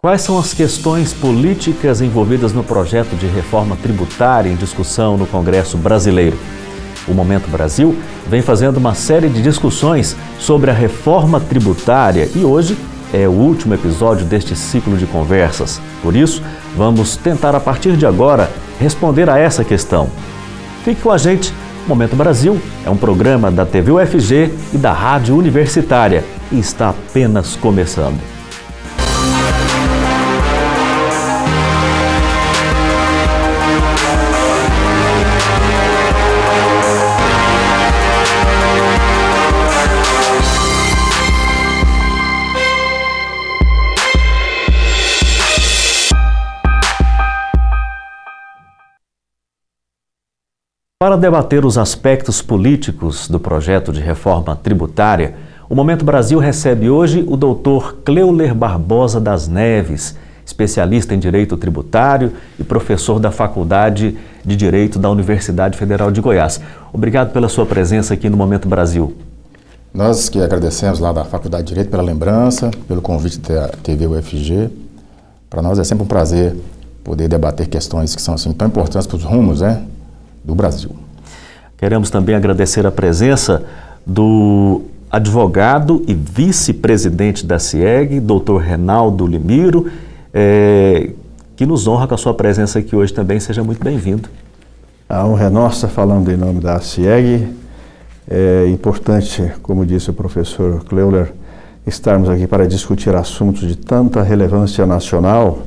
Quais são as questões políticas envolvidas no projeto de reforma tributária em discussão no Congresso brasileiro? O Momento Brasil vem fazendo uma série de discussões sobre a reforma tributária e hoje é o último episódio deste ciclo de conversas. Por isso, vamos tentar a partir de agora responder a essa questão. Fique com a gente. O Momento Brasil é um programa da TV UFG e da Rádio Universitária e está apenas começando. Para debater os aspectos políticos do projeto de reforma tributária, o Momento Brasil recebe hoje o Dr. Cleuler Barbosa das Neves, especialista em Direito Tributário e professor da Faculdade de Direito da Universidade Federal de Goiás. Obrigado pela sua presença aqui no Momento Brasil. Nós que agradecemos lá da Faculdade de Direito pela lembrança, pelo convite da TV UFG. Para nós é sempre um prazer poder debater questões que são assim, tão importantes para os rumos, do Brasil. Queremos também agradecer a presença do advogado e vice-presidente da CIEG, Dr. Renaldo Limiro, que nos honra com a sua presença aqui hoje também. Seja muito bem-vindo. A honra é nossa, falando em nome da CIEG. É importante, como disse o professor Cleuler, estarmos aqui para discutir assuntos de tanta relevância nacional,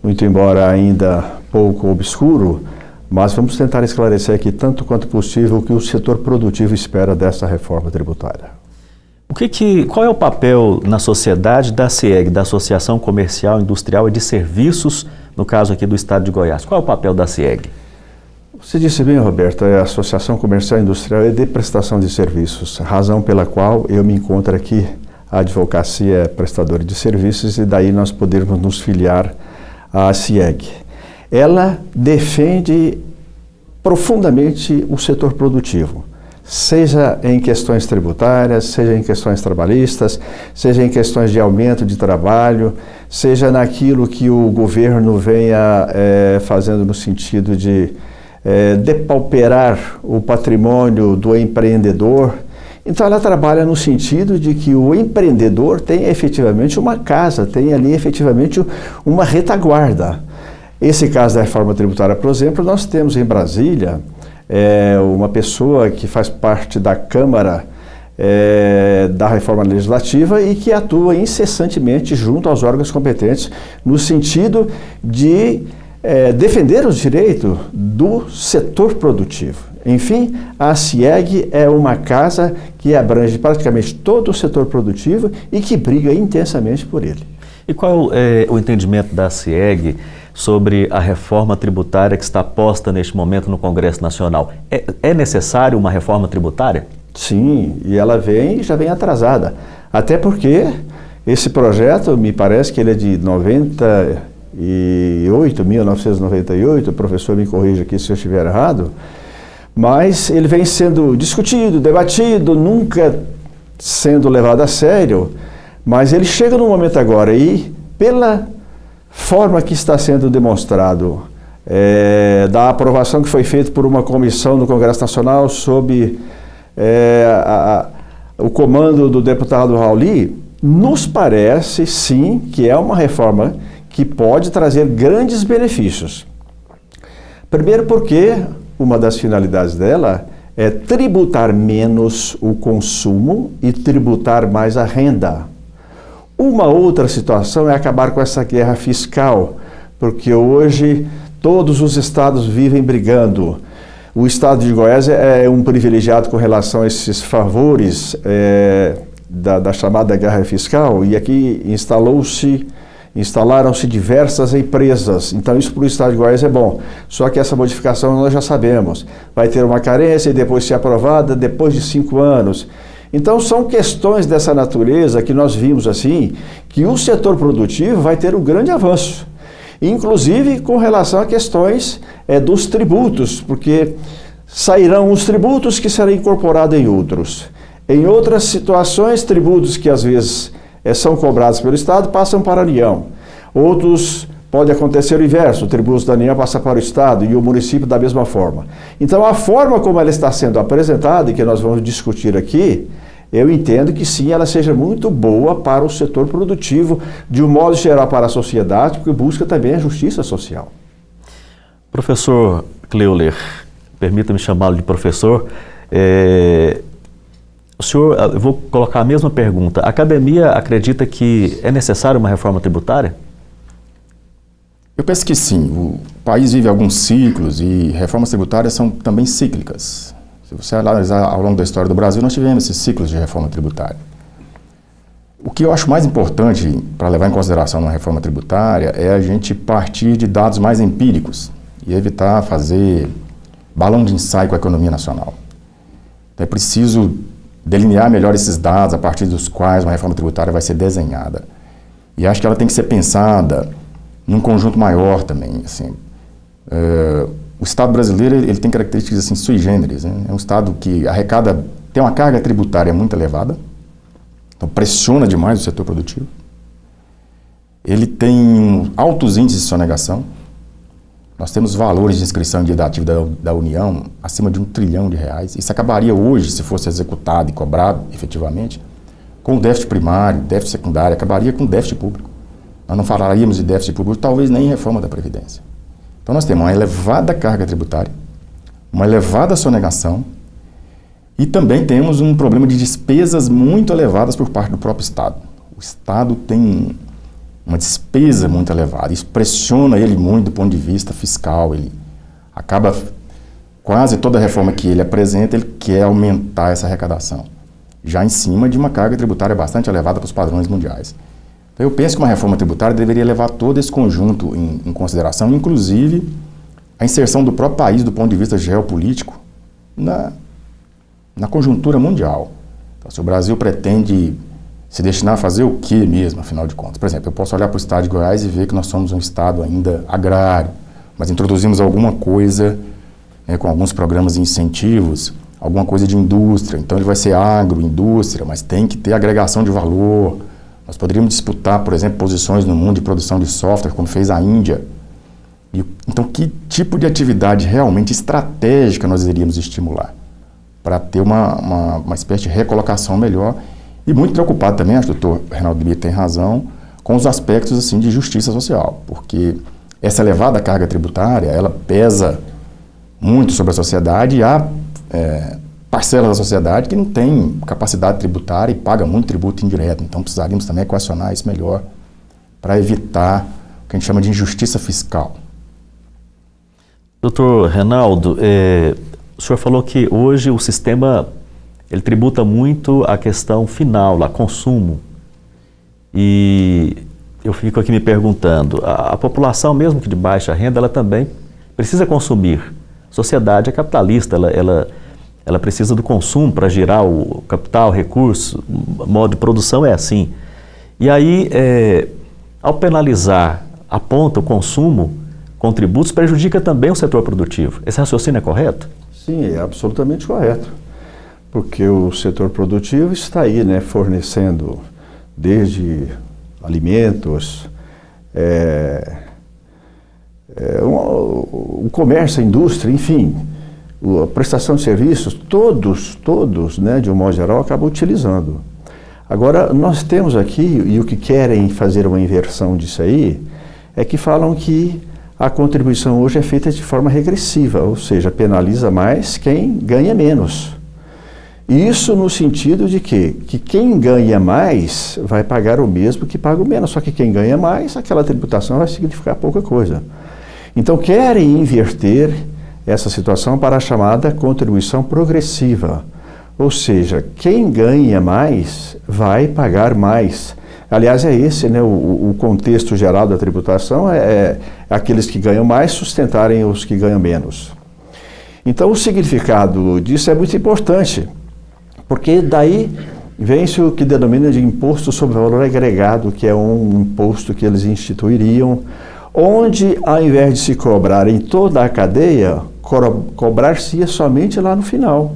muito embora ainda pouco obscuro, mas vamos tentar esclarecer aqui, tanto quanto possível, o que o setor produtivo espera dessa reforma tributária. Qual é o papel na sociedade da CIEG, da Associação Comercial, Industrial e de Serviços, no caso aqui do estado de Goiás? Qual é o papel da CIEG? Você disse bem, Roberto, a Associação Comercial e Industrial é de prestação de serviços, razão pela qual eu me encontro aqui. A advocacia é prestadora de serviços e daí nós podermos nos filiar à CIEG. Ela defende profundamente o setor produtivo, seja em questões tributárias, seja em questões trabalhistas, seja em questões de aumento de trabalho, seja naquilo que o governo venha fazendo no sentido de depauperar o patrimônio do empreendedor. Então ela trabalha no sentido de que o empreendedor tenha efetivamente uma casa, tenha ali efetivamente uma retaguarda. Esse caso da reforma tributária, por exemplo, nós temos em Brasília uma pessoa que faz parte da Câmara da Reforma Legislativa e que atua incessantemente junto aos órgãos competentes no sentido de defender os direitos do setor produtivo. Enfim, a CIEG é uma casa que abrange praticamente todo o setor produtivo e que briga intensamente por ele. E qual é o entendimento da CIEG sobre a reforma tributária que está posta neste momento no Congresso Nacional? É necessário uma reforma tributária? Sim, e ela já vem atrasada. Até porque esse projeto, me parece que ele é de 1998, o professor me corrija aqui se eu estiver errado, mas ele vem sendo discutido, debatido, nunca sendo levado a sério, mas ele chega no momento agora e, pela forma que está sendo demonstrado, da aprovação que foi feita por uma comissão no Congresso Nacional sob o comando do deputado Rauli, nos parece sim que é uma reforma que pode trazer grandes benefícios. Primeiro porque uma das finalidades dela é tributar menos o consumo e tributar mais a renda. Uma outra situação é acabar com essa guerra fiscal, porque hoje todos os estados vivem brigando. O estado de Goiás é um privilegiado com relação a esses favores da chamada guerra fiscal, e aqui instalaram-se diversas empresas, então isso para o estado de Goiás é bom. Só que essa modificação nós já sabemos, vai ter uma carência e depois ser aprovada depois de 5 anos. Então são questões dessa natureza que nós vimos assim, que o setor produtivo vai ter um grande avanço, inclusive com relação a questões dos tributos, porque sairão os tributos que serão incorporados em outros. Em outras situações, tributos que às vezes são cobrados pelo Estado passam para a União. Outros, pode acontecer o inverso, o tributo de cidadania passa para o Estado e o município da mesma forma. Então, a forma como ela está sendo apresentada, e que nós vamos discutir aqui, eu entendo que sim, ela seja muito boa para o setor produtivo, de um modo geral para a sociedade, porque busca também a justiça social. Professor Cleuler, permita-me chamá-lo de professor, o senhor, eu vou colocar a mesma pergunta. A academia acredita que é necessária uma reforma tributária? Eu penso que sim. O país vive alguns ciclos e reformas tributárias são também cíclicas. Se você analisar ao longo da história do Brasil, nós tivemos esses ciclos de reforma tributária. O que eu acho mais importante para levar em consideração uma reforma tributária é a gente partir de dados mais empíricos e evitar fazer balão de ensaio com a economia nacional. Então, é preciso delinear melhor esses dados a partir dos quais uma reforma tributária vai ser desenhada. E acho que ela tem que ser pensada num conjunto maior também. Assim. O Estado brasileiro ele tem características assim, sui generis. Né? É um Estado que arrecada, tem uma carga tributária muito elevada, então pressiona demais o setor produtivo. Ele tem altos índices de sonegação. Nós temos valores de inscrição em dívida ativa da União acima de R$1 trilhão. Isso acabaria hoje, se fosse executado e cobrado efetivamente, com o déficit primário, déficit secundário, acabaria com o déficit público. Nós não falaríamos de déficit público, talvez nem em reforma da Previdência. Então nós temos uma elevada carga tributária, uma elevada sonegação e também temos um problema de despesas muito elevadas por parte do próprio Estado. O Estado tem uma despesa muito elevada, isso pressiona ele muito do ponto de vista fiscal, ele acaba, quase toda reforma que ele apresenta, ele quer aumentar essa arrecadação, já em cima de uma carga tributária bastante elevada para os padrões mundiais. Então eu penso que uma reforma tributária deveria levar todo esse conjunto em consideração, inclusive a inserção do próprio país do ponto de vista geopolítico na conjuntura mundial. Então, se o Brasil pretende se destinar a fazer o que mesmo, afinal de contas? Por exemplo, eu posso olhar para o estado de Goiás e ver que nós somos um estado ainda agrário, mas introduzimos alguma coisa, né, com alguns programas de incentivos, alguma coisa de indústria. Então ele vai ser agroindústria, mas tem que ter agregação de valor. Nós poderíamos disputar, por exemplo, posições no mundo de produção de software, como fez a Índia. Então, que tipo de atividade realmente estratégica nós iríamos estimular para ter uma espécie de recolocação melhor? E muito preocupado também, acho que o doutor Reinaldo Brito tem razão, com os aspectos assim, de justiça social, porque essa elevada carga tributária, ela pesa muito sobre a sociedade e há parcela da sociedade que não tem capacidade tributária e paga muito tributo indireto. Então precisaríamos também equacionar isso melhor para evitar o que a gente chama de injustiça fiscal. Doutor Reinaldo, o senhor falou que hoje o sistema ele tributa muito a questão final, a consumo. E eu fico aqui me perguntando, a população, mesmo que de baixa renda, ela também precisa consumir. A sociedade é capitalista, ela precisa do consumo para girar o capital, recurso, o modo de produção é assim. E aí, ao penalizar a ponta o consumo com tributos, prejudica também o setor produtivo. Esse raciocínio é correto? Sim, é absolutamente correto. Porque o setor produtivo está aí, né, fornecendo desde alimentos, o comércio, a indústria, enfim, a prestação de serviços, todos, né, de um modo geral, acabam utilizando. Agora, nós temos aqui, e o que querem fazer uma inversão disso aí, é que falam que a contribuição hoje é feita de forma regressiva, ou seja, penaliza mais quem ganha menos. Isso no sentido de que quem ganha mais vai pagar o mesmo que paga o menos, só que quem ganha mais, aquela tributação vai significar pouca coisa. Então querem inverter essa situação para a chamada contribuição progressiva, ou seja, quem ganha mais vai pagar mais. Aliás, é esse, né, o contexto geral da tributação, é aqueles que ganham mais sustentarem os que ganham menos. Então o significado disso é muito importante, porque daí vem-se o que denomina de imposto sobre valor agregado, que é um imposto que eles instituiriam, onde ao invés de se cobrar em toda a cadeia, cobrar-se-ia somente lá no final.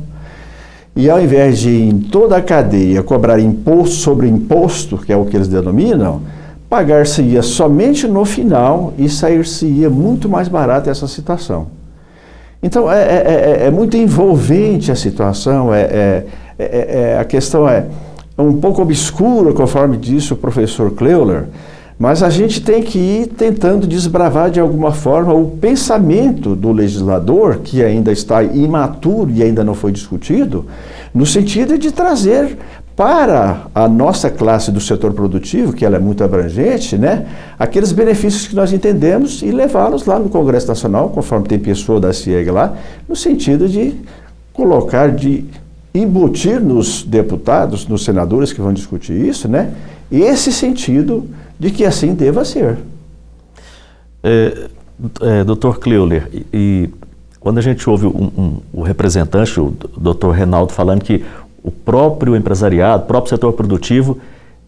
E ao invés de em toda a cadeia cobrar imposto sobre imposto, que é o que eles denominam, pagar-se-ia somente no final e sair-se-ia muito mais barato essa situação. Então, é muito envolvente a situação, a questão é um pouco obscura, conforme disse o professor Kleuler, mas a gente tem que ir tentando desbravar de alguma forma o pensamento do legislador, que ainda está imaturo e ainda não foi discutido, no sentido de trazer para a nossa classe do setor produtivo, que ela é muito abrangente, né, aqueles benefícios que nós entendemos e levá-los lá no Congresso Nacional, conforme tem pessoa da CIEG lá, no sentido de colocar, de embutir nos deputados, nos senadores que vão discutir isso, né, esse sentido de que assim deva ser. Dr. Kleuler, e quando a gente ouve o representante, o Dr. Renaldo, falando que o próprio empresariado, o próprio setor produtivo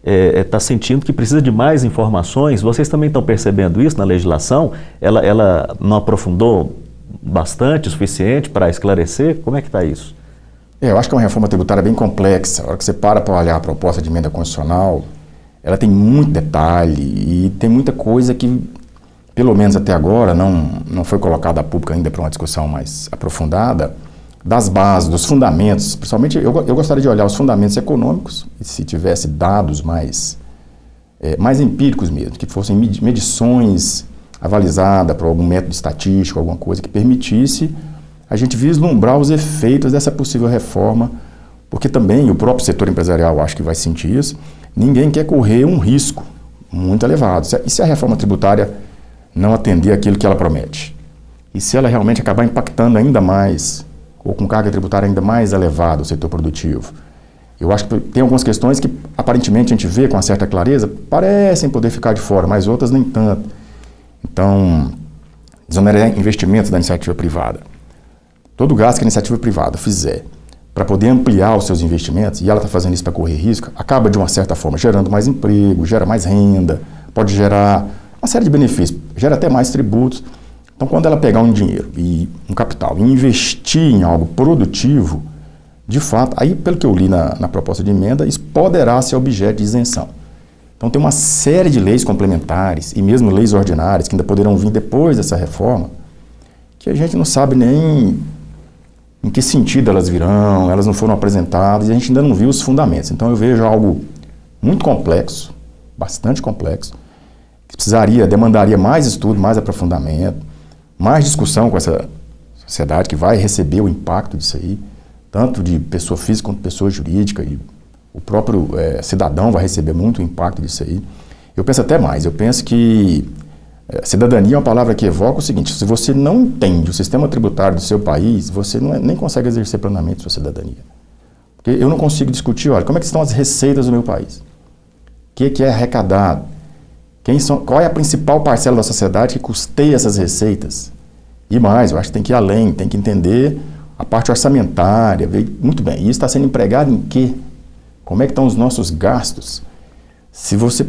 está sentindo que precisa de mais informações, vocês também estão percebendo isso na legislação? Ela não aprofundou bastante, o suficiente para esclarecer? Como é que está isso? Eu acho que é uma reforma tributária bem complexa. A hora que você para olhar a proposta de emenda constitucional, ela tem muito detalhe e tem muita coisa que, pelo menos até agora, não foi colocada a público ainda para uma discussão mais aprofundada, das bases, dos fundamentos. Principalmente, eu gostaria de olhar os fundamentos econômicos, e se tivesse dados mais empíricos mesmo, que fossem medições avalizadas por algum método estatístico, alguma coisa que permitisse a gente vislumbrar os efeitos dessa possível reforma, porque também o próprio setor empresarial acho que vai sentir isso. Ninguém quer correr um risco muito elevado. E se a reforma tributária não atender aquilo que ela promete? E se ela realmente acabar impactando ainda mais, ou com carga tributária ainda mais elevada o setor produtivo? Eu acho que tem algumas questões que aparentemente a gente vê com uma certa clareza, parecem poder ficar de fora, mas outras nem tanto. Então, desonerar investimentos da iniciativa privada. Todo gasto que a iniciativa privada fizer para poder ampliar os seus investimentos, e ela está fazendo isso para correr risco, acaba de uma certa forma gerando mais emprego, gera mais renda, pode gerar uma série de benefícios, gera até mais tributos. Então, quando ela pegar um dinheiro e um capital e investir em algo produtivo, de fato, aí pelo que eu li na proposta de emenda, isso poderá ser objeto de isenção. Então, tem uma série de leis complementares e mesmo leis ordinárias que ainda poderão vir depois dessa reforma, que a gente não sabe nem em que sentido elas virão, elas não foram apresentadas e a gente ainda não viu os fundamentos. Então eu vejo algo muito complexo, bastante complexo, que demandaria mais estudo, mais aprofundamento, mais discussão com essa sociedade que vai receber o impacto disso aí, tanto de pessoa física quanto pessoa jurídica, e o próprio cidadão vai receber muito o impacto disso aí. Eu penso até mais, eu penso que cidadania é uma palavra que evoca o seguinte: se você não entende o sistema tributário do seu país, você nem consegue exercer plenamente sua cidadania. Porque eu não consigo discutir, olha, como é que estão as receitas do meu país? O que é arrecadado? Qual é a principal parcela da sociedade que custeia essas receitas? E mais, eu acho que tem que ir além, tem que entender a parte orçamentária. Muito bem, isso está sendo empregado em quê? Como é que estão os nossos gastos?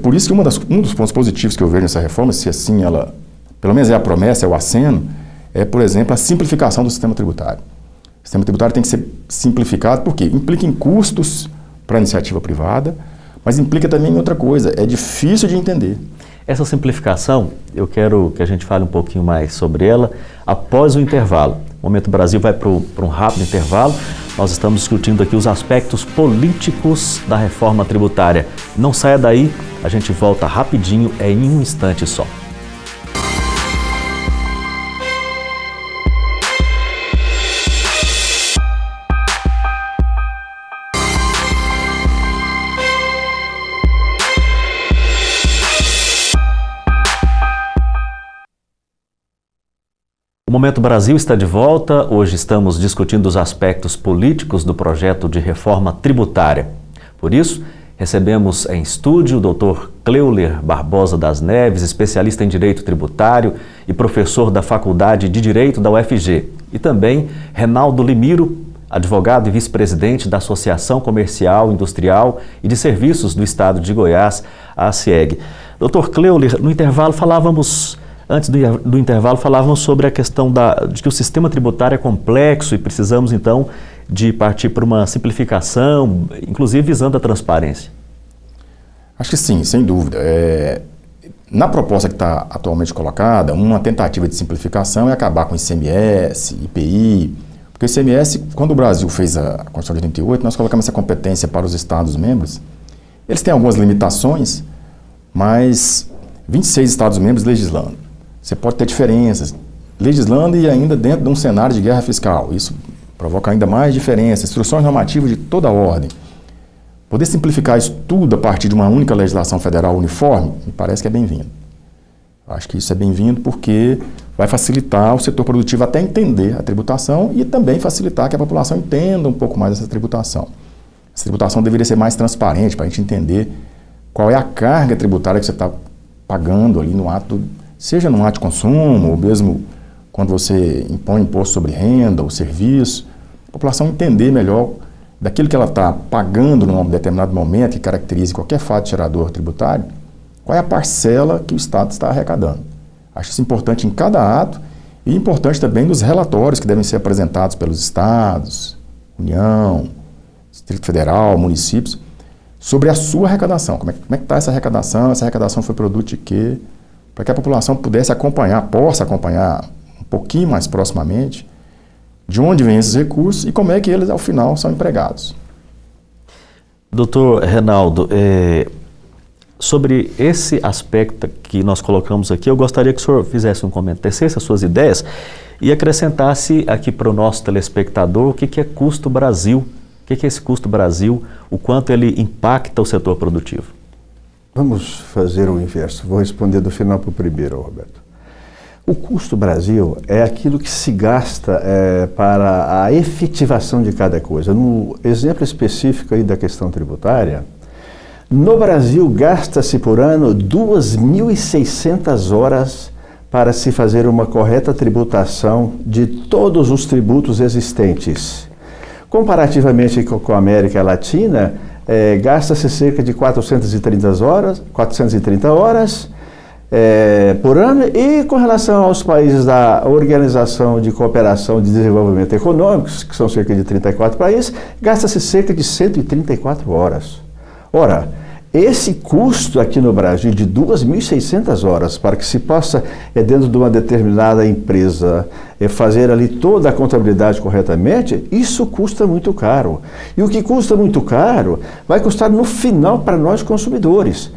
Por isso que um dos pontos positivos que eu vejo nessa reforma, se assim ela, pelo menos é a promessa, é o aceno, é, por exemplo, a simplificação do sistema tributário. O sistema tributário tem que ser simplificado, porque implica em custos para a iniciativa privada, mas implica também em outra coisa, é difícil de entender. Essa simplificação, eu quero que a gente fale um pouquinho mais sobre ela após o intervalo. O Momento Brasil vai para um rápido intervalo. Nós estamos discutindo aqui os aspectos políticos da reforma tributária. Não saia daí, a gente volta rapidinho, em um instante só. O Momento Brasil está de volta. Hoje estamos discutindo os aspectos políticos do projeto de reforma tributária. Por isso, recebemos em estúdio o Dr. Kleuler Barbosa das Neves, especialista em Direito Tributário e professor da Faculdade de Direito da UFG. E também Renaldo Limiro, advogado e vice-presidente da Associação Comercial, Industrial e de Serviços do Estado de Goiás, a ACIEG. Dr. Kleuler, no intervalo Antes do intervalo, falávamos sobre a questão de que o sistema tributário é complexo e precisamos, então, de partir para uma simplificação, inclusive visando a transparência. Acho que sim, sem dúvida. Na proposta que está atualmente colocada, uma tentativa de simplificação é acabar com ICMS, IPI, porque o ICMS, quando o Brasil fez a Constituição de 88, nós colocamos essa competência para os Estados-membros. Eles têm algumas limitações, mas 26 Estados-membros legislando. Você pode ter diferenças, legislando e ainda dentro de um cenário de guerra fiscal. Isso provoca ainda mais diferenças, instruções normativas de toda a ordem. Poder simplificar isso tudo a partir de uma única legislação federal uniforme, me parece que é bem-vindo. Acho que isso é bem-vindo porque vai facilitar o setor produtivo até entender a tributação e também facilitar que a população entenda um pouco mais essa tributação. Essa tributação deveria ser mais transparente para a gente entender qual é a carga tributária que você está pagando ali no ato, seja no ato de consumo ou mesmo quando você impõe imposto sobre renda ou serviço, a população entender melhor daquilo que ela está pagando num determinado momento que caracterize qualquer fato gerador tributário, qual é a parcela que o Estado está arrecadando. Acho isso importante em cada ato e importante também nos relatórios que devem ser apresentados pelos estados, União, Distrito Federal, municípios, sobre a sua arrecadação. Como é que está essa arrecadação foi produto de quê? Para que a população pudesse acompanhar, possa acompanhar um pouquinho mais proximamente de onde vêm esses recursos e como é que eles, ao final, são empregados. Doutor Reinaldo, sobre esse aspecto que nós colocamos aqui, eu gostaria que o senhor fizesse um comentário, tecesse as suas ideias e acrescentasse aqui para o nosso telespectador o que é custo Brasil, o que é esse custo Brasil, o quanto ele impacta o setor produtivo. Vamos fazer o inverso, vou responder do final para o primeiro, Roberto. O custo Brasil é aquilo que se gasta para a efetivação de cada coisa. No exemplo específico aí da questão tributária, no Brasil gasta-se por ano 2.600 horas para se fazer uma correta tributação de todos os tributos existentes. Comparativamente com a América Latina, gasta-se cerca de 430 horas por ano, e com relação aos países da Organização de Cooperação e de Desenvolvimento Econômicos, que são cerca de 34 países, gasta-se cerca de 134 horas. Ora, esse custo aqui no Brasil de 2.600 horas para que se possa, dentro de uma determinada empresa, fazer ali toda a contabilidade corretamente, isso custa muito caro. E o que custa muito caro vai custar no final para nós consumidores.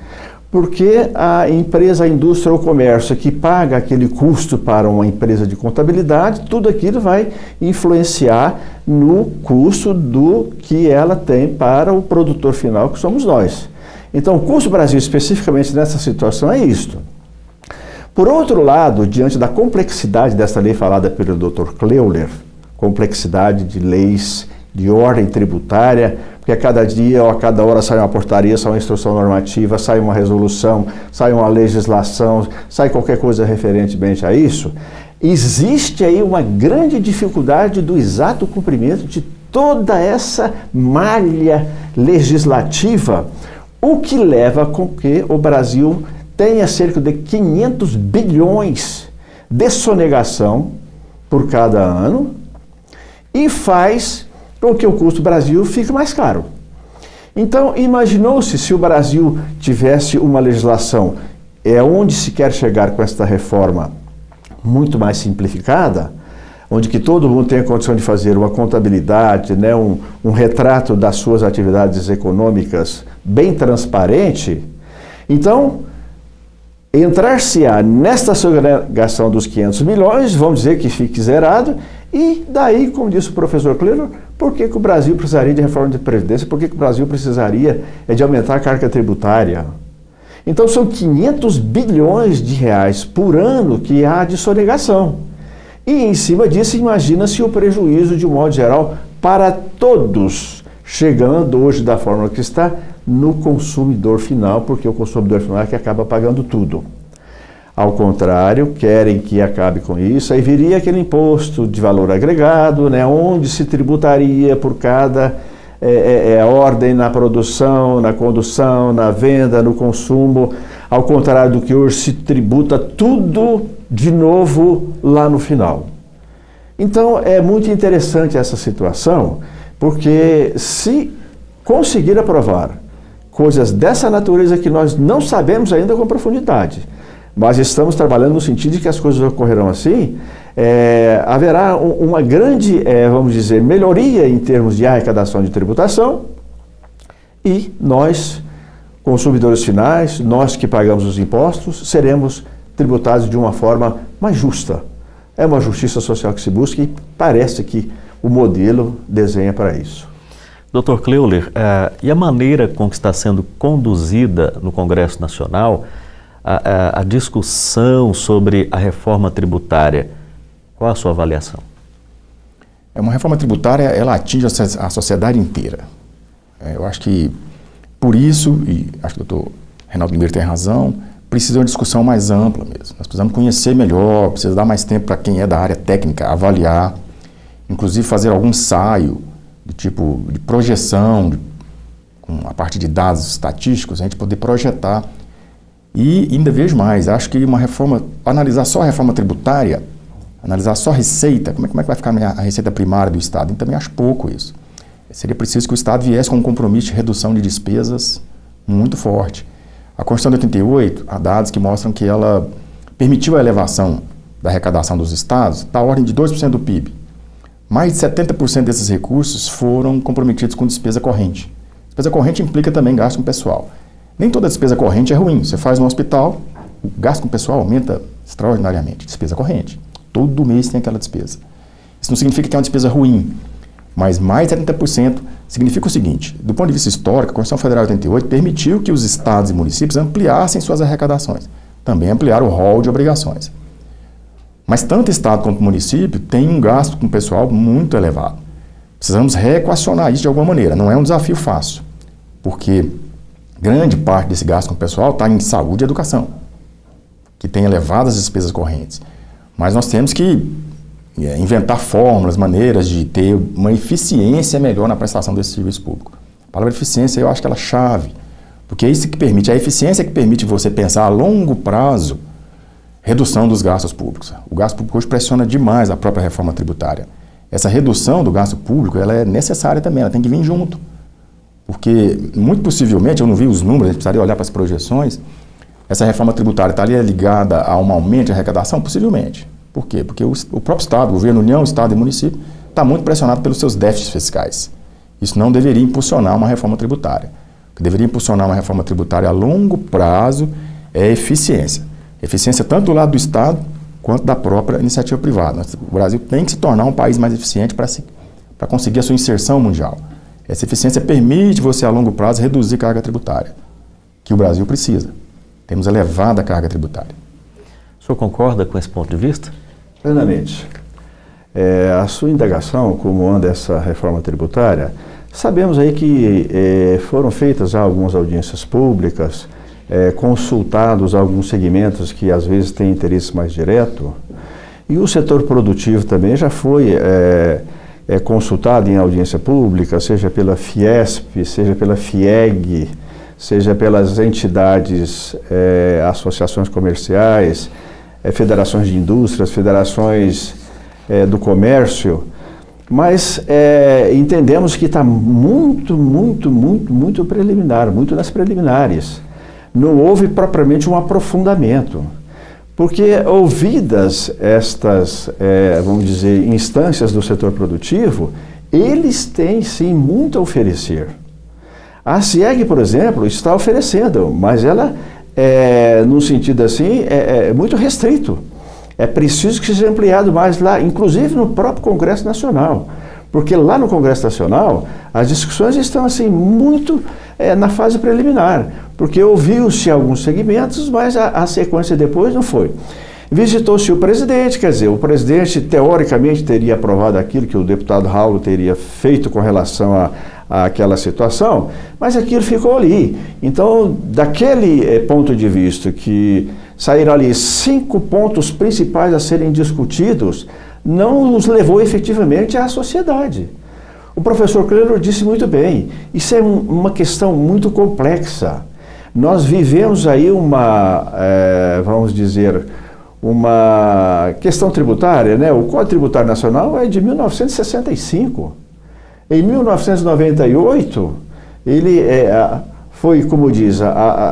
Porque a empresa, a indústria ou o comércio que paga aquele custo para uma empresa de contabilidade, tudo aquilo vai influenciar no custo do que ela tem para o produtor final, que somos nós. Então, o custo Brasil, especificamente nessa situação, é isto. Por outro lado, diante da complexidade dessa lei falada pelo Dr. Kleuler, complexidade de leis de ordem tributária, porque a cada dia ou a cada hora sai uma portaria, sai uma instrução normativa, sai uma resolução, sai uma legislação, sai qualquer coisa referentemente a isso, existe aí uma grande dificuldade do exato cumprimento de toda essa malha legislativa, o que leva com que o Brasil tenha cerca de 500 bilhões de sonegação por cada ano e faz com que o custo Brasil fique mais caro. Então, imaginou-se se o Brasil tivesse uma legislação onde se quer chegar com esta reforma muito mais simplificada, onde que todo mundo tem a condição de fazer uma contabilidade, né, um retrato das suas atividades econômicas bem transparente. Então, entrar-se-á nesta sonegação dos 500 milhões, vamos dizer que fique zerado, e daí, como disse o professor Kleuler, por que o Brasil precisaria de reforma de previdência? Por que o Brasil precisaria de aumentar a carga tributária? Então, são 500 bilhões de reais por ano que há de sonegação. E, em cima disso, imagina-se o prejuízo, de um modo geral, para todos, chegando hoje da forma que está, no consumidor final, porque o consumidor final é que acaba pagando tudo. Ao contrário, querem que acabe com isso, aí viria aquele imposto de valor agregado, né, onde se tributaria por cada ordem na produção, na condução, na venda, no consumo, ao contrário do que hoje se tributa tudo de novo lá no final. Então, é muito interessante essa situação, porque se conseguir aprovar coisas dessa natureza que nós não sabemos ainda com profundidade, mas estamos trabalhando no sentido de que as coisas ocorrerão assim, haverá uma grande, vamos dizer, melhoria em termos de arrecadação de tributação e nós, consumidores finais, nós que pagamos os impostos, seremos tributados de uma forma mais justa. É uma justiça social que se busca e parece que o modelo desenha para isso. Dr. Cleuler, e a maneira com que está sendo conduzida no Congresso Nacional a discussão sobre a reforma tributária? Qual a sua avaliação? Uma reforma tributária, ela atinge a sociedade inteira. Eu acho que, por isso, e acho que o doutor Reinaldo Limeiro tem razão, precisa de uma discussão mais ampla mesmo. Nós precisamos conhecer melhor, precisa dar mais tempo para quem é da área técnica avaliar, inclusive fazer algum ensaio do tipo de projeção, a partir de dados estatísticos, a gente poder projetar. E ainda vejo mais, acho que uma reforma, analisar só a reforma tributária, analisar só a receita, como é que vai ficar a receita primária do Estado? Eu também acho pouco isso. Seria preciso que o Estado viesse com um compromisso de redução de despesas muito forte. A Constituição de 88, há dados que mostram que ela permitiu a elevação da arrecadação dos estados da ordem de 2% do PIB. Mais de 70% desses recursos foram comprometidos com despesa corrente. Despesa corrente implica também gasto com pessoal. Nem toda despesa corrente é ruim. Você faz no hospital, o gasto com pessoal aumenta extraordinariamente. Despesa corrente. Todo mês tem aquela despesa. Isso não significa que é uma despesa ruim, mas mais de 70% significa o seguinte: do ponto de vista histórico, a Constituição Federal de 88 permitiu que os estados e municípios ampliassem suas arrecadações. Também ampliaram o rol de obrigações. Mas tanto Estado quanto município tem um gasto com pessoal muito elevado. Precisamos reequacionar isso de alguma maneira. Não é um desafio fácil, porque grande parte desse gasto com pessoal está em saúde e educação, que tem elevadas despesas correntes. Mas nós temos que inventar fórmulas, maneiras de ter uma eficiência melhor na prestação desse serviço público. A palavra eficiência, eu acho que ela é chave, porque é isso que permite, a eficiência que permite você pensar a longo prazo redução dos gastos públicos. O gasto público hoje pressiona demais a própria reforma tributária. Essa redução do gasto público, ela é necessária também, ela tem que vir junto. Porque, muito possivelmente, eu não vi os números, a gente precisaria olhar para as projeções, essa reforma tributária estaria ligada a um aumento de arrecadação? Possivelmente. Por quê? Porque o próprio Estado, o governo, União, Estado e município, está muito pressionado pelos seus déficits fiscais. Isso não deveria impulsionar uma reforma tributária. O que deveria impulsionar uma reforma tributária a longo prazo é a eficiência. Eficiência tanto do lado do Estado quanto da própria iniciativa privada. O Brasil tem que se tornar um país mais eficiente para conseguir a sua inserção mundial. Essa eficiência permite você, a longo prazo, reduzir carga tributária, que o Brasil precisa. Temos elevada carga tributária. O senhor concorda com esse ponto de vista? Plenamente. A sua indagação, como anda essa reforma tributária, sabemos aí que foram feitas já algumas audiências públicas, consultados alguns segmentos que às vezes têm interesse mais direto, e o setor produtivo também já foi consultado em audiência pública, seja pela Fiesp, seja pela FIEG, seja pelas entidades, associações comerciais, federações de indústrias, federações do comércio, mas entendemos que está muito preliminar, muito nas preliminares. Não houve propriamente um aprofundamento, porque ouvidas estas, vamos dizer, instâncias do setor produtivo, eles têm sim muito a oferecer. A CIEG, por exemplo, está oferecendo, mas ela, num sentido assim, é muito restrito. É preciso que seja ampliado mais lá, inclusive no próprio Congresso Nacional, porque lá no Congresso Nacional as discussões estão assim muito na fase preliminar, porque ouviu-se alguns segmentos, mas a sequência depois não foi. Visitou-se o presidente, quer dizer, o presidente teoricamente teria aprovado aquilo que o deputado Raul teria feito com relação àquela situação, mas aquilo ficou ali. Então, daquele ponto de vista que saíram ali 5 pontos principais a serem discutidos, não nos levou efetivamente à sociedade. O professor Cleuler disse muito bem, isso é uma questão muito complexa. Nós vivemos aí vamos dizer, uma questão tributária, né? O Código Tributário Nacional é de 1965. Em 1998, ele foi, como diz,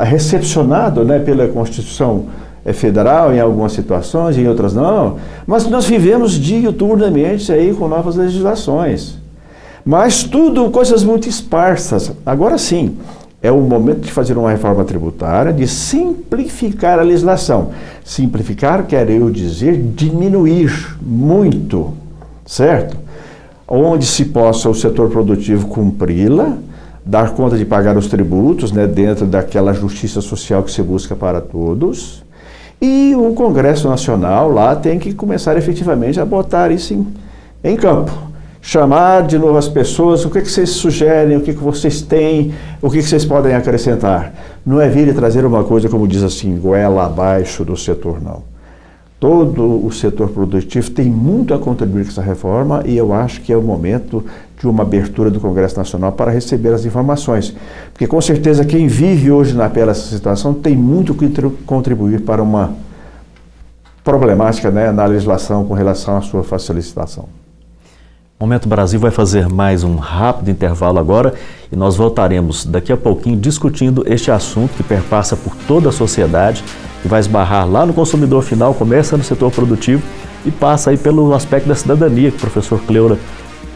recepcionado, né, pela Constituição federal em algumas situações, em outras não, mas nós vivemos diuturnamente aí com novas legislações. Mas tudo coisas muito esparsas. Agora sim, é o momento de fazer uma reforma tributária, de simplificar a legislação. Simplificar quer eu dizer diminuir muito, certo? Onde se possa o setor produtivo cumpri-la, dar conta de pagar os tributos, né, dentro daquela justiça social que se busca para todos. E o Congresso Nacional lá tem que começar efetivamente a botar isso em campo. Chamar de novo as pessoas, o que vocês sugerem, o que vocês têm, o que vocês podem acrescentar. Não é vir e trazer uma coisa, como diz assim, goela abaixo do setor, não. Todo o setor produtivo tem muito a contribuir com essa reforma e eu acho que é o momento de uma abertura do Congresso Nacional para receber as informações. Porque com certeza quem vive hoje na pele essa situação tem muito que contribuir para uma problemática, né, na legislação com relação à sua facilitação. Momento Brasil vai fazer mais um rápido intervalo agora e nós voltaremos daqui a pouquinho discutindo este assunto que perpassa por toda a sociedade, que vai esbarrar lá no consumidor final, começa no setor produtivo e passa aí pelo aspecto da cidadania, que o professor Cleura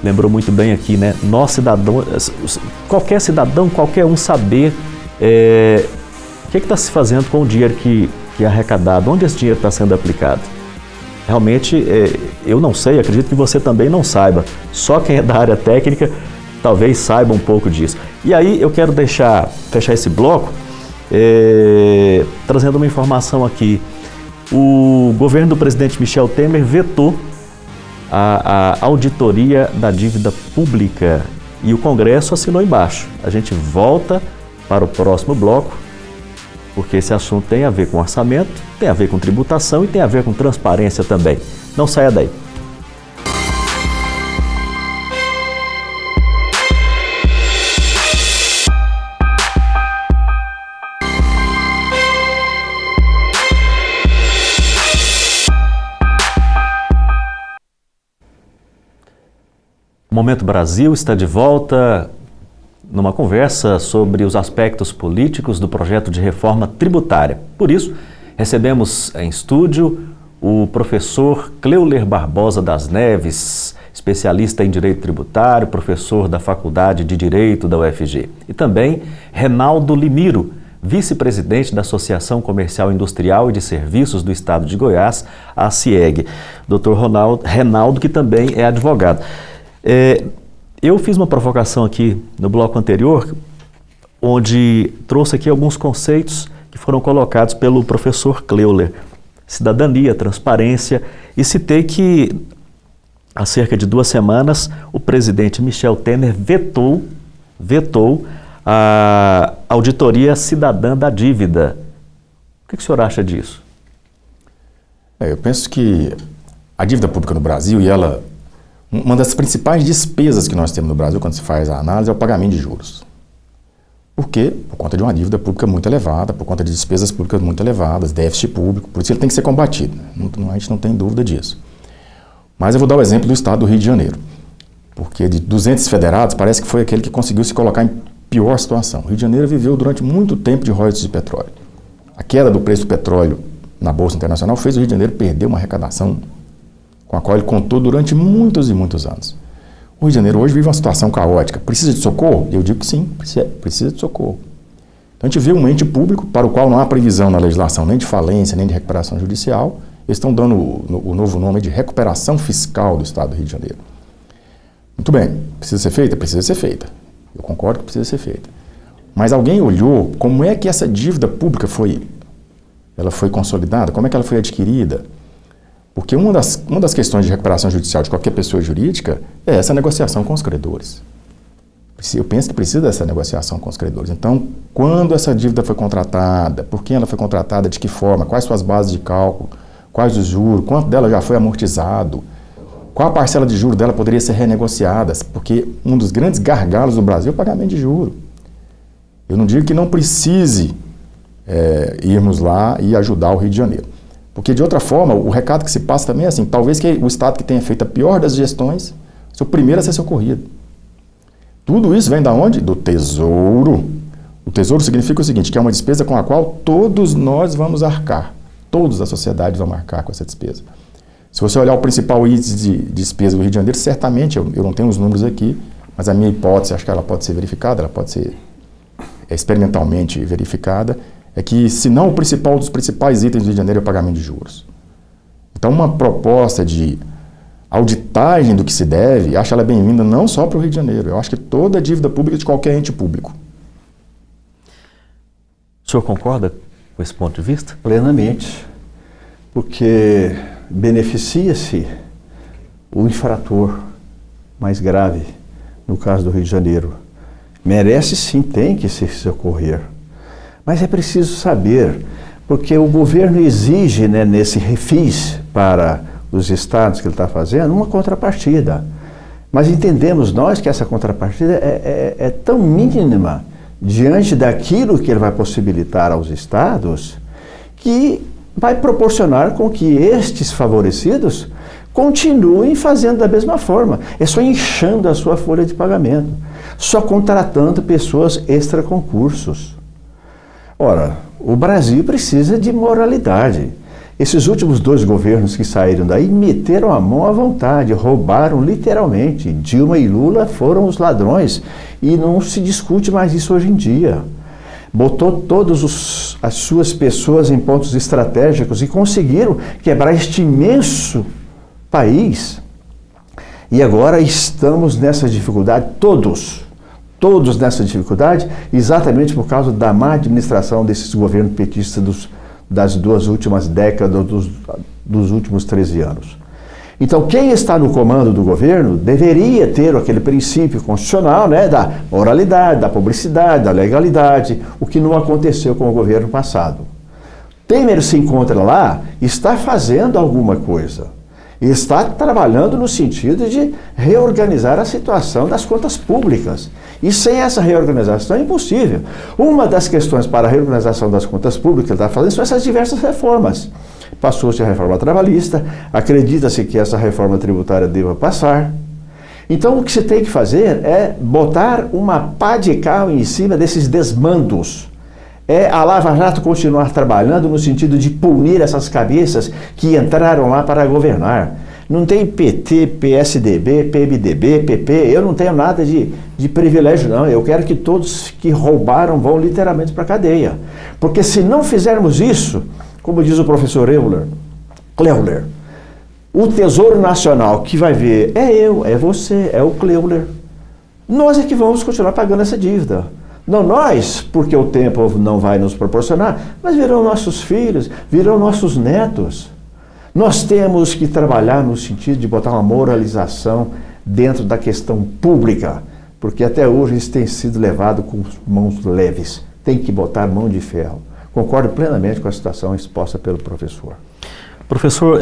lembrou muito bem aqui, né? Nós cidadãos, qualquer um saber o que está se fazendo com o dinheiro que é arrecadado, onde esse dinheiro está sendo aplicado. Realmente, eu não sei, acredito que você também não saiba. Só quem é da área técnica talvez saiba um pouco disso. E aí eu quero fechar esse bloco trazendo uma informação aqui. O governo do presidente Michel Temer vetou a auditoria da dívida pública e o Congresso assinou embaixo. A gente volta para o próximo bloco, porque esse assunto tem a ver com orçamento, tem a ver com tributação e tem a ver com transparência também. Não saia daí. O Momento Brasil está de volta numa conversa sobre os aspectos políticos do projeto de reforma tributária. Por isso, recebemos em estúdio o professor Cleuler Barbosa das Neves, especialista em Direito Tributário, professor da Faculdade de Direito da UFG. E também Renaldo Limiro, vice-presidente da Associação Comercial Industrial e de Serviços do Estado de Goiás, a ACIEG. Dr. Renaldo, que também é advogado. Eu fiz uma provocação aqui no bloco anterior, onde trouxe aqui alguns conceitos que foram colocados pelo professor Cleuler. Cidadania, transparência, e citei que há cerca de 2 semanas o presidente Michel Temer vetou a auditoria cidadã da dívida. O que o senhor acha disso? Eu penso que a dívida pública no Brasil, uma das principais despesas que nós temos no Brasil quando se faz a análise é o pagamento de juros. Por quê? Por conta de uma dívida pública muito elevada, por conta de despesas públicas muito elevadas, déficit público, por isso ele tem que ser combatido. A gente não tem dúvida disso. Mas eu vou dar o exemplo do estado do Rio de Janeiro, porque de 200 federados parece que foi aquele que conseguiu se colocar em pior situação. O Rio de Janeiro viveu durante muito tempo de royalties de petróleo. A queda do preço do petróleo na Bolsa Internacional fez o Rio de Janeiro perder uma arrecadação com a qual ele contou durante muitos e muitos anos. O Rio de Janeiro hoje vive uma situação caótica. Precisa de socorro? Eu digo que sim, precisa de socorro. Então a gente vê um ente público para o qual não há previsão na legislação nem de falência, nem de recuperação judicial. Eles estão dando o novo nome de recuperação fiscal do Estado do Rio de Janeiro. Muito bem, precisa ser feita? Precisa ser feita. Eu concordo que precisa ser feita. Mas alguém olhou como é que essa dívida pública foi consolidada? Como é que ela foi adquirida? Porque uma das questões de recuperação judicial de qualquer pessoa jurídica é essa negociação com os credores. Eu penso que precisa dessa negociação com os credores. Então, quando essa dívida foi contratada, por quem ela foi contratada, de que forma, quais suas bases de cálculo, quais os juros, quanto dela já foi amortizado, qual a parcela de juros dela poderia ser renegociada, porque um dos grandes gargalos do Brasil é o pagamento de juros. Eu não digo que não precise irmos lá e ajudar o Rio de Janeiro. Porque, de outra forma, o recado que se passa também é assim, talvez que o Estado que tenha feito a pior das gestões seja o primeiro a ser socorrido. Tudo isso vem da onde? Do Tesouro. O Tesouro significa o seguinte, que é uma despesa com a qual todos nós vamos arcar. Todas as sociedades vão marcar com essa despesa. Se você olhar o principal índice de despesa do Rio de Janeiro, certamente, eu não tenho os números aqui, mas a minha hipótese, acho que ela pode ser verificada, ela pode ser experimentalmente verificada, é que, se não o principal dos principais itens do Rio de Janeiro é o pagamento de juros. Então, uma proposta de auditagem do que se deve, acho ela bem-vinda não só para o Rio de Janeiro, eu acho que toda a dívida pública de qualquer ente público. O senhor concorda com esse ponto de vista? Plenamente, porque beneficia-se o infrator mais grave, no caso do Rio de Janeiro. Merece sim, tem que se socorrer. Mas é preciso saber, porque o governo exige, né, nesse refis para os estados que ele está fazendo, uma contrapartida. Mas entendemos nós que essa contrapartida é tão mínima diante daquilo que ele vai possibilitar aos estados, que vai proporcionar com que estes favorecidos continuem fazendo da mesma forma. É só inchando a sua folha de pagamento, só contratando pessoas extra-concursos. Ora, o Brasil precisa de moralidade. Esses últimos 2 governos que saíram daí meteram a mão à vontade, roubaram literalmente. Dilma e Lula foram os ladrões e não se discute mais isso hoje em dia. Botou todas as suas pessoas em pontos estratégicos e conseguiram quebrar este imenso país. E agora estamos nessa dificuldade, todos nessa dificuldade, exatamente por causa da má administração desses governos petistas das 2 últimas décadas, dos últimos 13 anos. Então, quem está no comando do governo deveria ter aquele princípio constitucional, né, da moralidade, da publicidade, da legalidade, o que não aconteceu com o governo passado. Temer se encontra lá, está fazendo alguma coisa. Está trabalhando no sentido de reorganizar a situação das contas públicas. E sem essa reorganização é impossível. Uma das questões para a reorganização das contas públicas que ele está fazendo são essas diversas reformas. Passou-se a reforma trabalhista, acredita-se que essa reforma tributária deva passar. Então o que se tem que fazer é botar uma pá de cal em cima desses desmandos. É a Lava Jato continuar trabalhando no sentido de punir essas cabeças que entraram lá para governar. Não tem PT, PSDB, PMDB, PP, eu não tenho nada de privilégio não, eu quero que todos que roubaram vão literalmente para a cadeia. Porque se não fizermos isso, como diz o professor Kleuler, o Tesouro Nacional que vai ver é eu, é você, é o Kleuler. Nós é que vamos continuar pagando essa dívida. Não nós, porque o tempo não vai nos proporcionar, mas virão nossos filhos, virão nossos netos. Nós temos que trabalhar no sentido de botar uma moralização dentro da questão pública, porque até hoje isso tem sido levado com mãos leves. Tem que botar mão de ferro. Concordo plenamente com a situação exposta pelo professor. Professor,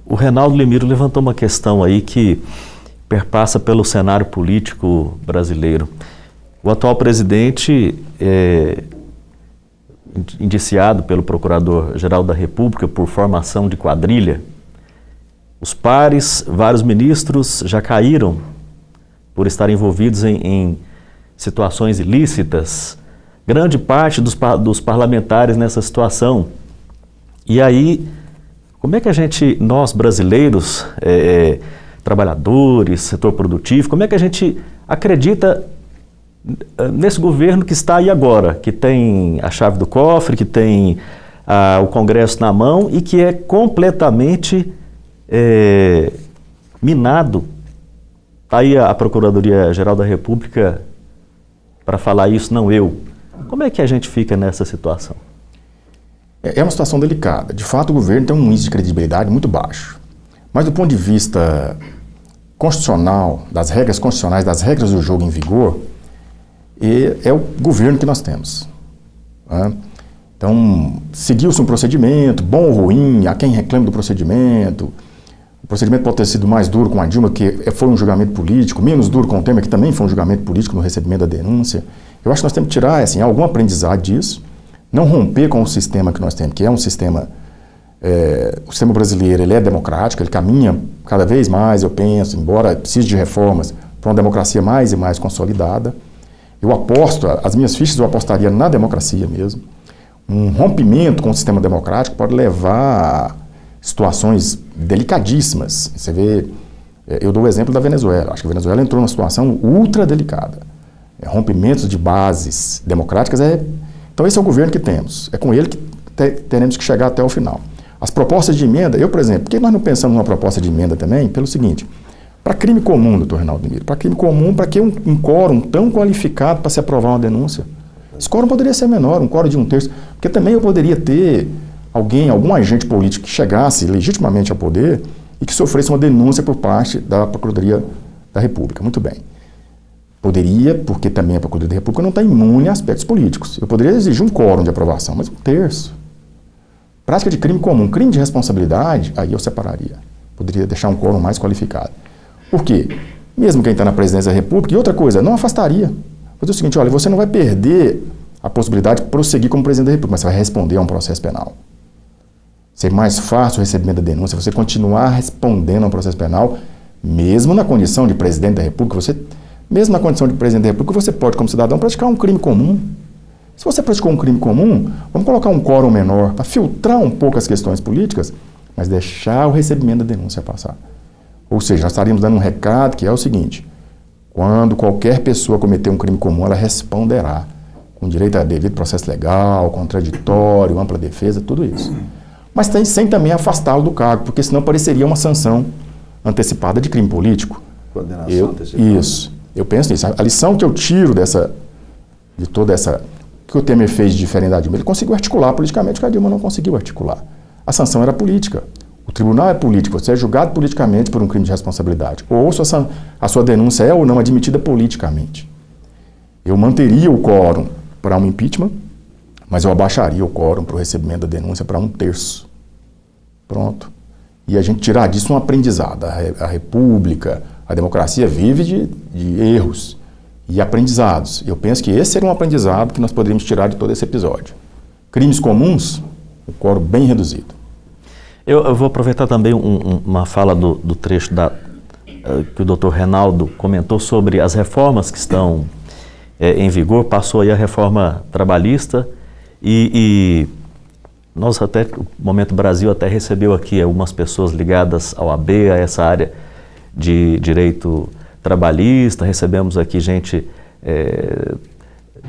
o Reinaldo Limiro levantou uma questão aí que perpassa pelo cenário político brasileiro. O atual presidente indiciado pelo Procurador-Geral da República por formação de quadrilha. Os pares, vários ministros já caíram por estar envolvidos em situações ilícitas. Grande parte dos parlamentares nessa situação. E aí, como é que nós brasileiros, trabalhadores, setor produtivo, como é que a gente acredita nesse governo que está aí agora, que tem a chave do cofre, que tem o Congresso na mão e que é completamente minado? Está aí a Procuradoria-Geral da República para falar isso, não eu. Como é que a gente fica nessa situação? É uma situação delicada. De fato, o governo tem um índice de credibilidade muito baixo. Mas do ponto de vista constitucional, das regras constitucionais, das regras do jogo em vigor, é o governo que nós temos. Né? Então, seguiu-se um procedimento, bom ou ruim, há quem reclame do procedimento. O procedimento pode ter sido mais duro com a Dilma, que foi um julgamento político, menos duro com o Temer, que também foi um julgamento político no recebimento da denúncia. Eu acho que nós temos que tirar algum aprendizado disso, não romper com o sistema que nós temos, que é um sistema, o sistema brasileiro, ele é democrático, ele caminha cada vez mais, eu penso, embora precise de reformas, para uma democracia mais e mais consolidada. Eu aposto, as minhas fichas eu apostaria na democracia mesmo. um rompimento com o sistema democrático pode levar a situações delicadíssimas. Você vê, eu dou o exemplo da Venezuela. Acho que a Venezuela entrou numa situação ultra delicada. Rompimentos de bases democráticas Então esse é o governo que temos. É com ele que teremos que chegar até o final. As propostas de emenda, eu, por exemplo, por que nós não pensamos numa proposta de emenda também? Pelo seguinte, para crime comum, doutor Reinaldo Miro, para crime comum, para que um quórum tão qualificado para se aprovar uma denúncia? Esse quórum poderia ser menor, um quórum de 1/3, porque também eu poderia ter algum agente político que chegasse legitimamente ao poder e que sofresse uma denúncia por parte da Procuradoria da República. Muito bem. Poderia, porque também a Procuradoria da República não está imune a aspectos políticos. Eu poderia exigir um quórum de aprovação, mas 1/3. Prática de crime comum, crime de responsabilidade, aí eu separaria. Poderia deixar um quórum mais qualificado. Por quê? Mesmo quem está na presidência da República, e outra coisa, não afastaria. Mas é o seguinte, olha, você não vai perder a possibilidade de prosseguir como presidente da República, mas você vai responder a um processo penal. Ser mais fácil o recebimento da denúncia, você continuar respondendo a um processo penal, mesmo na condição de presidente da República, mesmo na condição de presidente da República, você pode, como cidadão, praticar um crime comum. Se você praticou um crime comum, vamos colocar um quórum menor para filtrar um pouco as questões políticas, mas deixar o recebimento da denúncia passar. Ou seja, nós estaríamos dando um recado que é o seguinte: quando qualquer pessoa cometer um crime comum, ela responderá com direito a devido processo legal, contraditório, ampla defesa, tudo isso. Mas sem também afastá-lo do cargo, porque senão pareceria uma sanção antecipada de crime político. Condenação antecipada. Isso. Eu penso nisso. A lição que eu tiro de toda essa que o Temer fez de diferente da Dilma, ele conseguiu articular politicamente o que a Dilma não conseguiu articular. A sanção era política. O tribunal é político, você é julgado politicamente por um crime de responsabilidade. Ou a sua denúncia é ou não admitida politicamente. Eu manteria o quórum para um impeachment, mas eu abaixaria o quórum para o recebimento da denúncia para 1/3. Pronto. E a gente tirar disso um aprendizado. A República, a democracia vive de erros e aprendizados. Eu penso que esse seria um aprendizado que nós poderíamos tirar de todo esse episódio. Crimes comuns, o quórum bem reduzido. Eu vou aproveitar também uma fala do trecho que o doutor Reinaldo comentou sobre as reformas que estão em vigor. Passou aí a reforma trabalhista e nós até, o Momento Brasil até recebeu aqui algumas pessoas ligadas ao AB, a essa área de direito trabalhista. Recebemos aqui gente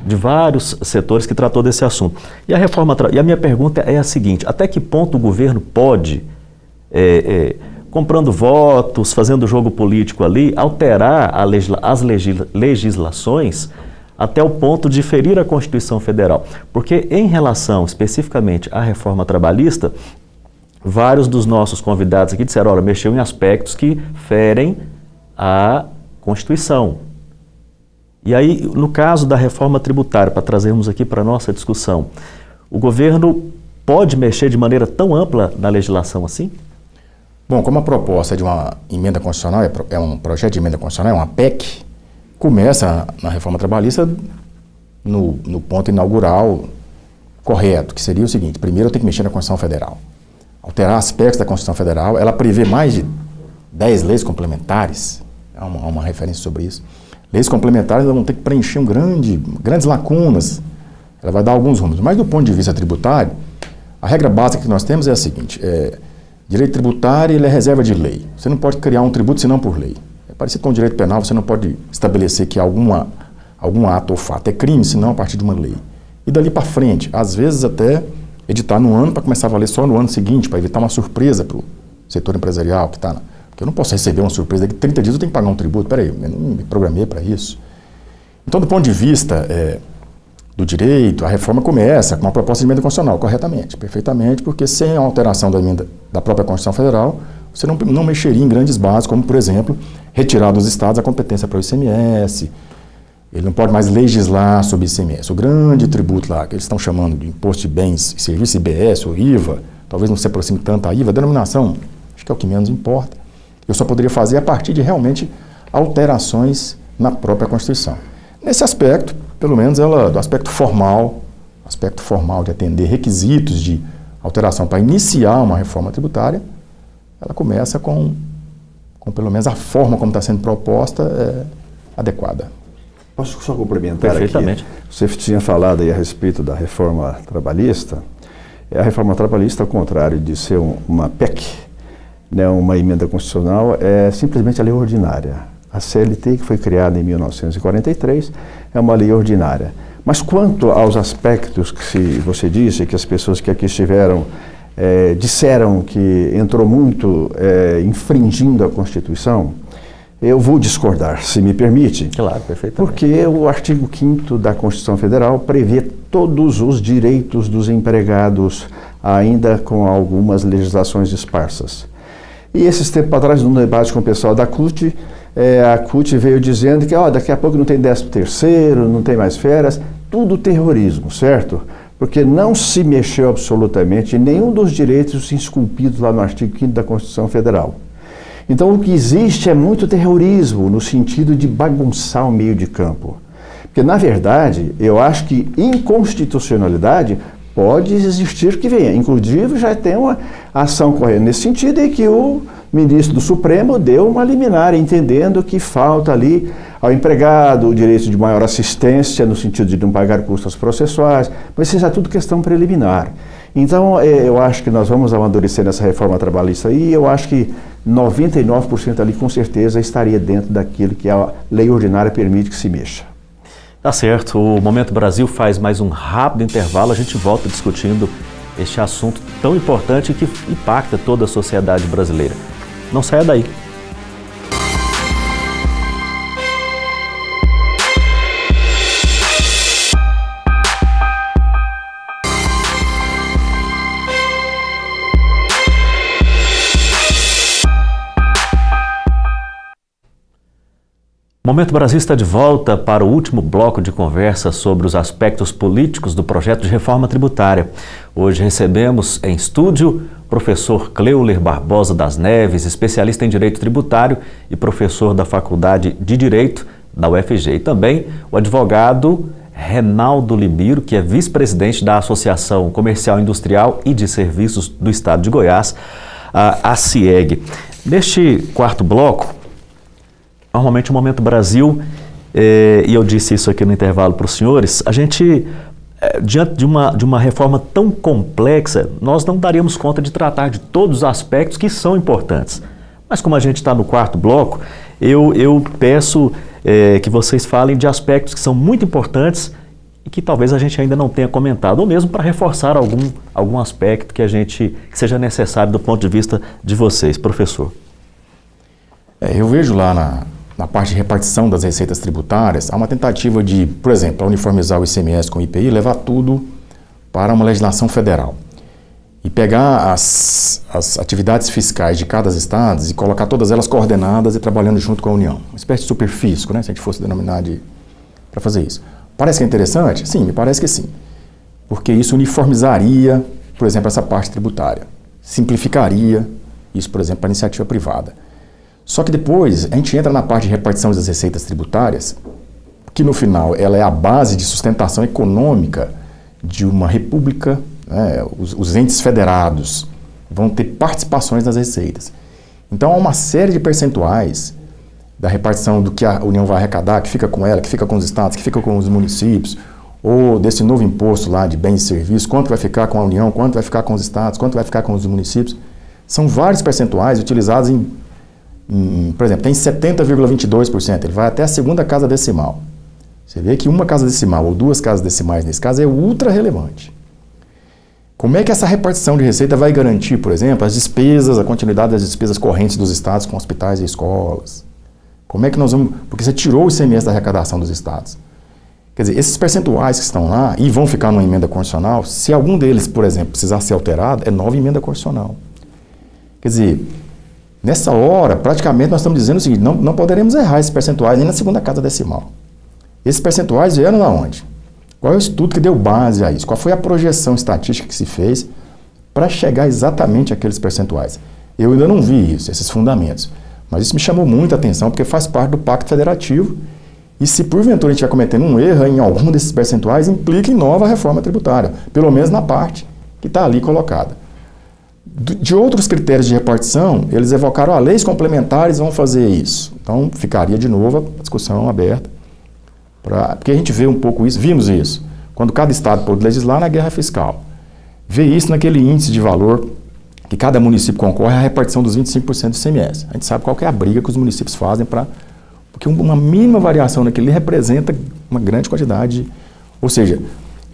de vários setores que tratou desse assunto. E a minha pergunta é a seguinte: até que ponto o governo pode, comprando votos, fazendo jogo político ali, alterar as legislações até o ponto de ferir a Constituição Federal? Porque em relação especificamente à reforma trabalhista, vários dos nossos convidados aqui disseram, olha, mexeu em aspectos que ferem a Constituição. E aí, no caso da reforma tributária, para trazermos aqui para a nossa discussão, o governo pode mexer de maneira tão ampla na legislação assim? Bom, como a proposta de uma emenda constitucional, é um projeto de emenda constitucional, é uma PEC, começa na reforma trabalhista no ponto inaugural correto, que seria o seguinte: primeiro eu tenho que mexer na Constituição Federal. Alterar aspectos da Constituição Federal, ela prevê mais de 10 leis complementares, há uma referência sobre isso. Leis complementares elas vão ter que preencher grandes lacunas, ela vai dar alguns rumos. Mas do ponto de vista tributário, a regra básica que nós temos é a seguinte: direito tributário ele é reserva de lei. Você não pode criar um tributo senão por lei. É parecido com o direito penal, você não pode estabelecer que algum ato ou fato é crime, senão a partir de uma lei. E dali para frente, às vezes até editar no ano para começar a valer só no ano seguinte, para evitar uma surpresa para o setor empresarial que está. Porque eu não posso receber uma surpresa daqui 30 dias eu tenho que pagar um tributo. Peraí, eu não me programei para isso. Então, do ponto de vista do direito, a reforma começa com uma proposta de emenda constitucional, corretamente, perfeitamente, porque sem a alteração da emenda da própria Constituição Federal, você não mexeria em grandes bases, como, por exemplo, retirar dos estados a competência para o ICMS. Ele não pode mais legislar sobre ICMS. O grande tributo lá, que eles estão chamando de Imposto de Bens e Serviços, IBS ou IVA, talvez não se aproxime tanto a IVA, a denominação, acho que é o que menos importa. Eu só poderia fazer a partir de realmente alterações na própria Constituição. Nesse aspecto, pelo menos do aspecto formal de atender requisitos de alteração para iniciar uma reforma tributária, ela começa com pelo menos a forma como está sendo proposta adequada. Posso só complementar Perfeitamente. aqui? Você tinha falado aí a respeito da reforma trabalhista. A reforma trabalhista, ao contrário de ser uma PEC, né, uma emenda constitucional, é simplesmente a lei ordinária. A CLT, que foi criada em 1943, é uma lei ordinária. Mas quanto aos aspectos que você disse, que as pessoas que aqui estiveram disseram que entrou muito infringindo a Constituição, eu vou discordar, se me permite. Claro, perfeitamente. Porque o artigo 5º da Constituição Federal prevê todos os direitos dos empregados, ainda com algumas legislações esparsas. E esses tempos atrás, num debate com o pessoal da CUT, a CUT veio dizendo que daqui a pouco não tem 13º, não tem mais férias, tudo terrorismo, certo? Porque não se mexeu absolutamente em nenhum dos direitos esculpidos lá no artigo 5º da Constituição Federal. Então, o que existe é muito terrorismo, no sentido de bagunçar o meio de campo. Porque, na verdade, eu acho que inconstitucionalidade pode existir que venha. Inclusive, já tem uma ação correndo nesse sentido e que o ministro do Supremo deu uma liminar, entendendo que falta ali ao empregado o direito de maior assistência, no sentido de não pagar custos processuais, mas isso é tudo questão preliminar. Então, eu acho que nós vamos amadurecer nessa reforma trabalhista e eu acho que 99% ali, com certeza, estaria dentro daquilo que a lei ordinária permite que se mexa. Tá certo. O Momento Brasil faz mais um rápido intervalo. A gente volta discutindo este assunto tão importante que impacta toda a sociedade brasileira. Não saia daí. O Momento Brasil está de volta para o último bloco de conversa sobre os aspectos políticos do projeto de reforma tributária. Hoje recebemos em estúdio o professor Cleuler Barbosa das Neves, especialista em Direito Tributário e professor da Faculdade de Direito da UFG. E também o advogado Renaldo Libiro, que é vice-presidente da Associação Comercial Industrial e de Serviços do Estado de Goiás, a ACIEG. Neste quarto bloco, normalmente o Momento Brasil, e eu disse isso aqui no intervalo para os senhores, a gente, diante de uma reforma tão complexa, nós não daríamos conta de tratar de todos os aspectos que são importantes. Mas como a gente está no quarto bloco, eu peço que vocês falem de aspectos que são muito importantes e que talvez a gente ainda não tenha comentado, ou mesmo para reforçar algum aspecto que seja necessário do ponto de vista de vocês, professor. Eu vejo lá na parte de repartição das receitas tributárias, há uma tentativa de, por exemplo, uniformizar o ICMS com o IPI, levar tudo para uma legislação federal. E pegar as atividades fiscais de cada estado e colocar todas elas coordenadas e trabalhando junto com a União. Uma espécie de superfície, né, se a gente fosse denominar para fazer isso. Parece que é interessante? Sim, me parece que sim. Porque isso uniformizaria, por exemplo, essa parte tributária. Simplificaria isso, por exemplo, para a iniciativa privada. Só que depois a gente entra na parte de repartição das receitas tributárias, que no final ela é a base de sustentação econômica de uma república, né? Os entes federados vão ter participações nas receitas. Então há uma série de percentuais da repartição do que a União vai arrecadar, que fica com ela, que fica com os estados, que fica com os municípios, ou desse novo imposto lá de bens e serviços, quanto vai ficar com a União, quanto vai ficar com os estados, quanto vai ficar com os municípios. São vários percentuais utilizados por exemplo, tem 70,22%, ele vai até a segunda casa decimal. Você vê que uma casa decimal ou duas casas decimais, nesse caso, é ultra relevante. Como é que essa repartição de receita vai garantir, por exemplo, as despesas, a continuidade das despesas correntes dos estados com hospitais e escolas? Como é que nós vamos... Porque você tirou o ICMS da arrecadação dos estados. Quer dizer, esses percentuais que estão lá e vão ficar numa emenda constitucional, se algum deles, por exemplo, precisar ser alterado, é nova emenda constitucional. Quer dizer... Nessa hora, praticamente, nós estamos dizendo o seguinte, não poderemos errar esses percentuais nem na segunda casa decimal. Esses percentuais vieram lá onde? Qual é o estudo que deu base a isso? Qual foi a projeção estatística que se fez para chegar exatamente àqueles percentuais? Eu ainda não vi isso, esses fundamentos. Mas isso me chamou muita atenção, porque faz parte do Pacto Federativo. E se porventura a gente vai cometendo um erro em algum desses percentuais, implica em nova reforma tributária, pelo menos na parte que está ali colocada. De outros critérios de repartição, eles evocaram leis complementares vão fazer isso. Então, ficaria de novo a discussão aberta Porque a gente vê um pouco isso, vimos isso, quando cada estado pôde legislar na guerra fiscal. Vê isso naquele índice de valor que cada município concorre à repartição dos 25% do ICMS. A gente sabe qual que é a briga que os municípios fazem porque uma mínima variação naquele representa uma grande quantidade. Ou seja,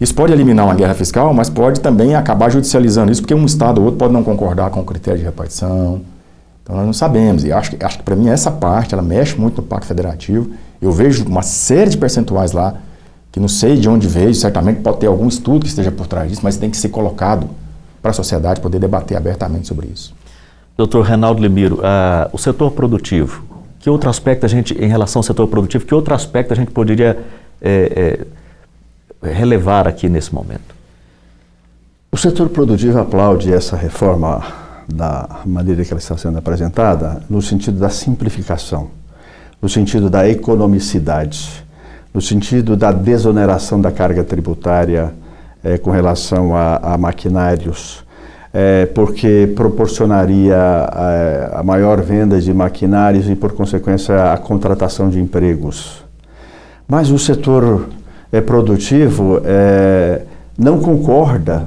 isso pode eliminar uma guerra fiscal, mas pode também acabar judicializando isso, porque um estado ou outro pode não concordar com o critério de repartição. Então nós não sabemos. E acho que para mim essa parte, ela mexe muito no Pacto Federativo. Eu vejo uma série de percentuais lá, que não sei de onde veio, certamente pode ter algum estudo que esteja por trás disso, mas tem que ser colocado para a sociedade poder debater abertamente sobre isso. Doutor Reinaldo Limiro, o setor produtivo, que outro aspecto em relação ao setor produtivo, que outro aspecto a gente poderia relevar aqui nesse momento? O setor produtivo aplaude essa reforma da maneira que ela está sendo apresentada, no sentido da simplificação, no sentido da economicidade, no sentido da desoneração da carga tributária com relação a maquinários, porque proporcionaria a maior venda de maquinários e, por consequência, a contratação de empregos. Mas o setor produtivo não concorda,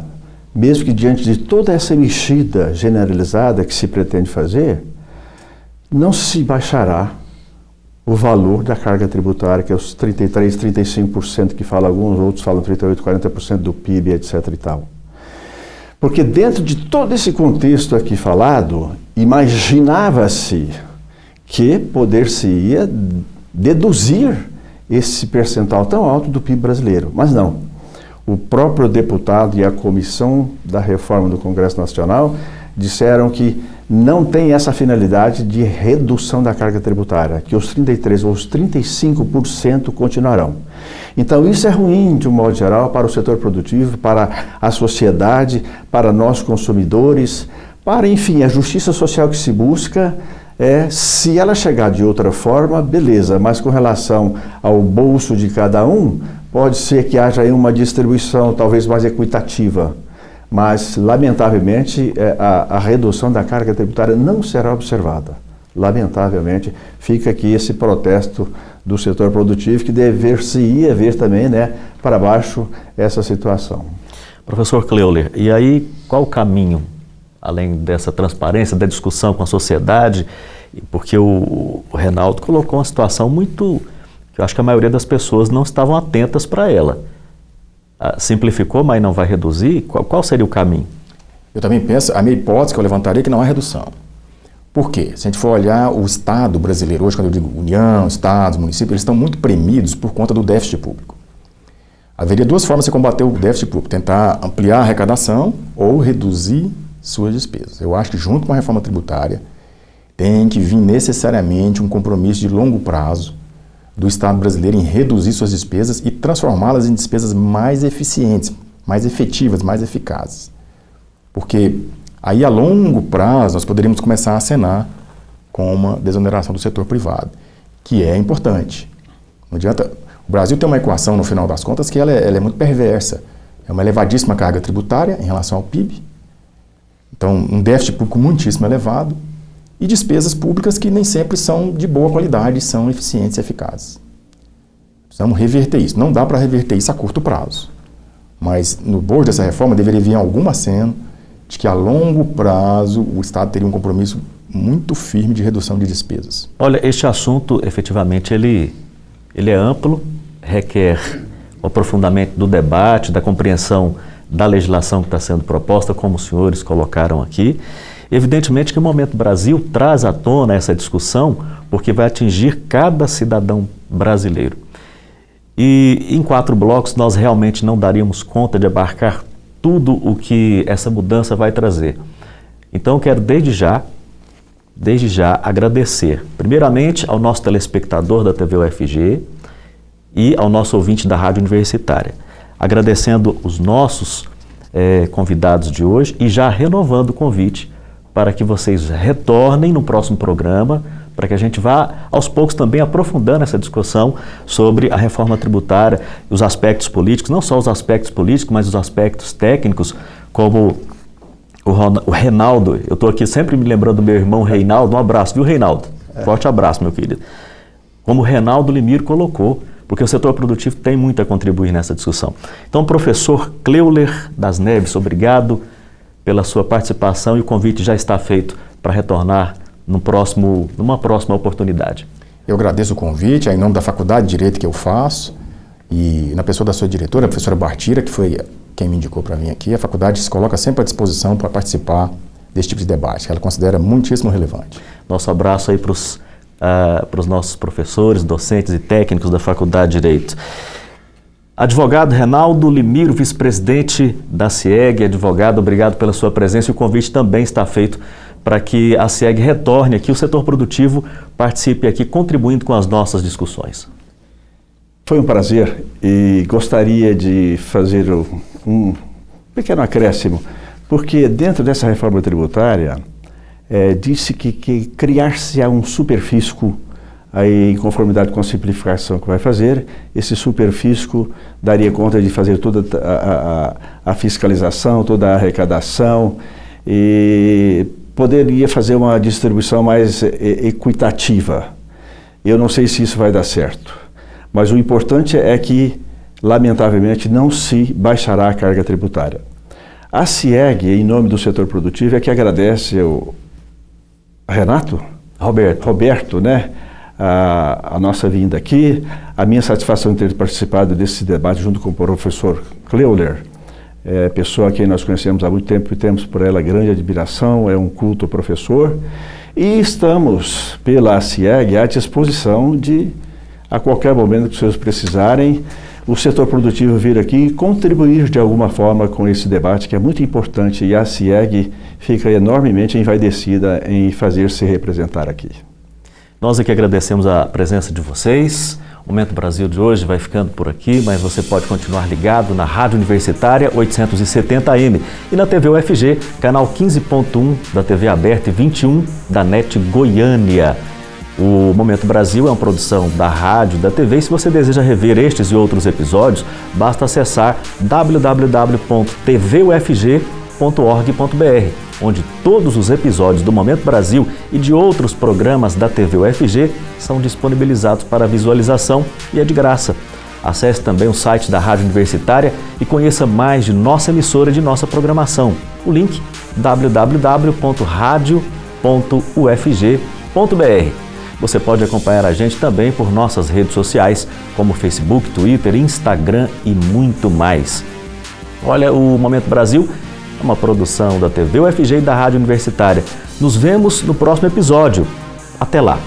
mesmo que diante de toda essa mexida generalizada que se pretende fazer, não se baixará o valor da carga tributária, que é os 33%, 35% que falam alguns, outros falam 38%, 40% do PIB, etc. e tal. Porque dentro de todo esse contexto aqui falado, imaginava-se que poder-se-ia deduzir esse percentual tão alto do PIB brasileiro, mas não. O próprio deputado e a comissão da reforma do Congresso Nacional disseram que não tem essa finalidade de redução da carga tributária, que os 33% ou os 35% continuarão. Então isso é ruim, de um modo geral, para o setor produtivo, para a sociedade, para nós consumidores, para, enfim, a justiça social que se busca. Se ela chegar de outra forma, beleza, mas com relação ao bolso de cada um, pode ser que haja aí uma distribuição talvez mais equitativa. Mas, lamentavelmente, a redução da carga tributária não será observada. Lamentavelmente, fica aqui esse protesto do setor produtivo que dever-se-ia ver também, para baixo essa situação. Professor Cleuler, e aí qual o caminho, além dessa transparência, da discussão com a sociedade? Porque o Reinaldo colocou uma situação que eu acho que a maioria das pessoas não estavam atentas para ela. Simplificou, mas não vai reduzir? Qual seria o caminho? Eu também penso, a minha hipótese que eu levantaria é que não há redução. Por quê? Se a gente for olhar o Estado brasileiro, hoje quando eu digo União, Estados, municípios, eles estão muito premidos por conta do déficit público. Haveria duas formas de combater o déficit público, tentar ampliar a arrecadação ou reduzir suas despesas. Eu acho que junto com a reforma tributária tem que vir necessariamente um compromisso de longo prazo do Estado brasileiro em reduzir suas despesas e transformá-las em despesas mais eficientes, mais efetivas, mais eficazes. Porque aí a longo prazo nós poderíamos começar a acenar com uma desoneração do setor privado, que é importante. Não adianta. O Brasil tem uma equação no final das contas que ela é muito perversa. É uma elevadíssima carga tributária em relação ao PIB. Então, um déficit público muitíssimo elevado e despesas públicas que nem sempre são de boa qualidade, são eficientes e eficazes. Precisamos reverter isso. Não dá para reverter isso a curto prazo. Mas no bojo dessa reforma deveria vir algum aceno de que a longo prazo o Estado teria um compromisso muito firme de redução de despesas. Olha, este assunto, efetivamente, ele é amplo, requer o aprofundamento do debate, da compreensão da legislação que está sendo proposta, como os senhores colocaram aqui. Evidentemente que o Momento Brasil traz à tona essa discussão porque vai atingir cada cidadão brasileiro. E em 4 blocos nós realmente não daríamos conta de abarcar tudo o que essa mudança vai trazer. Então eu quero desde já agradecer, primeiramente ao nosso telespectador da TV UFG e ao nosso ouvinte da Rádio Universitária, agradecendo os nossos convidados de hoje e já renovando o convite para que vocês retornem no próximo programa, para que a gente vá aos poucos também aprofundando essa discussão sobre a reforma tributária e os aspectos políticos, não só os aspectos políticos, mas os aspectos técnicos, como o Reinaldo. Eu estou aqui sempre me lembrando do meu irmão Reinaldo. Um abraço, viu, Reinaldo? Forte abraço, meu querido. Como o Reinaldo Limiro colocou, porque o setor produtivo tem muito a contribuir nessa discussão. Então, professor Cleuler das Neves, obrigado pela sua participação e o convite já está feito para retornar numa próxima oportunidade. Eu agradeço o convite, é em nome da Faculdade de Direito que eu faço e na pessoa da sua diretora, a professora Bartira, que foi quem me indicou para vir aqui. A faculdade se coloca sempre à disposição para participar desse tipo de debate, que ela considera muitíssimo relevante. Nosso abraço aí para os nossos professores, docentes e técnicos da Faculdade de Direito. Advogado Reinaldo Limiro, vice-presidente da CIEG. Advogado, obrigado pela sua presença e o convite também está feito para que a CIEG retorne aqui, o setor produtivo participe aqui, contribuindo com as nossas discussões. Foi um prazer e gostaria de fazer um pequeno acréscimo, porque dentro dessa reforma tributária disse que criar-se um superfisco aí, em conformidade com a simplificação que vai fazer. Esse superfisco daria conta de fazer toda a fiscalização, toda a arrecadação e poderia fazer uma distribuição mais equitativa. Eu não sei se isso vai dar certo, mas o importante é que, lamentavelmente, não se baixará a carga tributária. A CIEG, em nome do setor produtivo, é que agradece ao Roberto, né? A nossa vinda aqui, a minha satisfação em ter participado desse debate junto com o professor Cleuler, pessoa a quem nós conhecemos há muito tempo e temos por ela grande admiração, é um culto professor, e estamos, pela CIEG, à disposição de, a qualquer momento que vocês precisarem, o setor produtivo vir aqui e contribuir de alguma forma com esse debate que é muito importante, e a CIEG fica enormemente envaidecida em fazer-se representar aqui. Nós aqui agradecemos a presença de vocês. O Momento Brasil de hoje vai ficando por aqui, mas você pode continuar ligado na Rádio Universitária 870 AM e na TV UFG, canal 15.1 da TV aberta e 21 da NET Goiânia. O Momento Brasil é uma produção da rádio e da TV. E se você deseja rever estes e outros episódios, basta acessar www.tvufg.org.br, onde todos os episódios do Momento Brasil e de outros programas da TV UFG são disponibilizados para visualização e é de graça. Acesse também o site da Rádio Universitária e conheça mais de nossa emissora e de nossa programação. O link www.radio.ufg.br. Você pode acompanhar a gente também por nossas redes sociais, como Facebook, Twitter, Instagram e muito mais. Olha, o Momento Brasil é uma produção da TV UFG e da Rádio Universitária. Nos vemos no próximo episódio. Até lá!